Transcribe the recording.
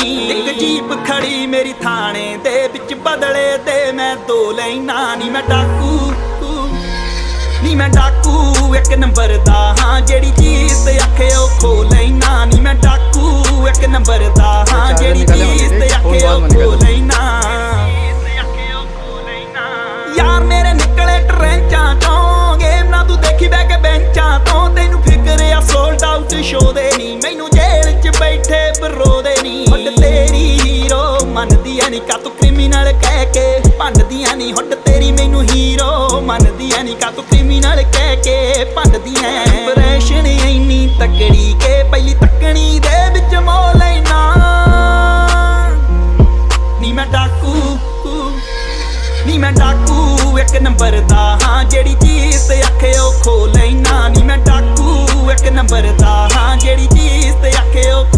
ਨੀ। ਇੱਕ ਜੀਪ ਖੜੀ ਮੇਰੀ ਥਾਣੇ ਦੇ ਵਿੱਚ, ਬਦਲੇ ਤੇ ਮੈਂ ਦੋ ਲੈਣਾ ਨੀ। ਮੈਂ ਡਾਕੂ ਨੀ, ਮੈਂ ਡਾਕੂ ਇੱਕ ਨੰਬਰ ਦਾ ਹਾਂ, ਜਿਹੜੀ ਚੀਜ਼ ਤੇ ਆਖੇ ਉਹ ਖੋ ਲੈਣਾ ਨੀ। ਮੈਂ ਡਾਕੂ ਇੱਕ ਨੰਬਰ ਦਾ ਹਾਂ, ਜਿਹੜੀ ਚੀਜ਼ ਤੇ ਆਖੇ ਉਹ ਖੋ ਲੈਣਾ। ਯਾਰ ਮੇਰੇ ਨਿਕਲੇ ਟਰੈਂਚਾਂ ਚੋਂ, ਗੇਮ ਨਾ ਤੂੰ ਦੇਖੀ ਬਹਿ ਕੇ ਬੈਂਚਾਂ ਤੋਂ। ਤੈਨੂੰ ਫਿਕਰ ਆ ਸੋਲਡ ਆਊਟ ਸ਼ੋ ਦੇ ਨੀ, ਮੈਨੂੰ ਜੇਲ੍ਹ 'ਚ ਬੈਠੇ ਬਰੋ ਦੇ ਨੀ। ਹੁੱਡ ਤੇਰੀ ਹੀਰੋ ਮੰਨਦੀਆਂ ਨੀ, ਕਾ ਤੂੰ ਕ੍ਰਿਮੀਨਲ ਕਹਿ ਕੇ ਭੰਡਦੀਆਂ ਨੀ। ਹੁੱਡ ਤੇਰੀ ਮੈਨੂੰ ਹੀਰੋ ਮੰਨਦੀਆਂ ਨੀ, ਕਾ ਤੂੰ ਕ੍ਰਿਮੀਨਲ ਕਹਿ ਕੇ ਭੰਡਦੀਆਂ। ਇੰਪ੍ਰੈਸ਼ਨ ਇੰਨੀ ਤਕੜੀ ਕੇ ਪਹਿਲੀ ਤੱਕਣੀ ਦੇ ਵਿੱਚ ਮੋਹ ਲੈਣਾ ਨੀ। ਮੈਂ ਡਾਕੂ ਨੀ, ਮੈਂ ਡਾਕੂ ਇੱਕ ਨੰਬਰ ਦਾ ਹਾਂ, ਜਿਹੜੀ ਚੀਜ਼ ਤੇ ਆਖੇ ਉਹ ਖੋ ਲੈਣਾ ਨੀ। ਮੈਂ ਡਾਕੂ ਇੱਕ ਨੰਬਰ ਦਾ ਹਾਂ, ਜਿਹੜੀ ਚੀਜ਼ ਤੇ ਆਖੇ ਉਹ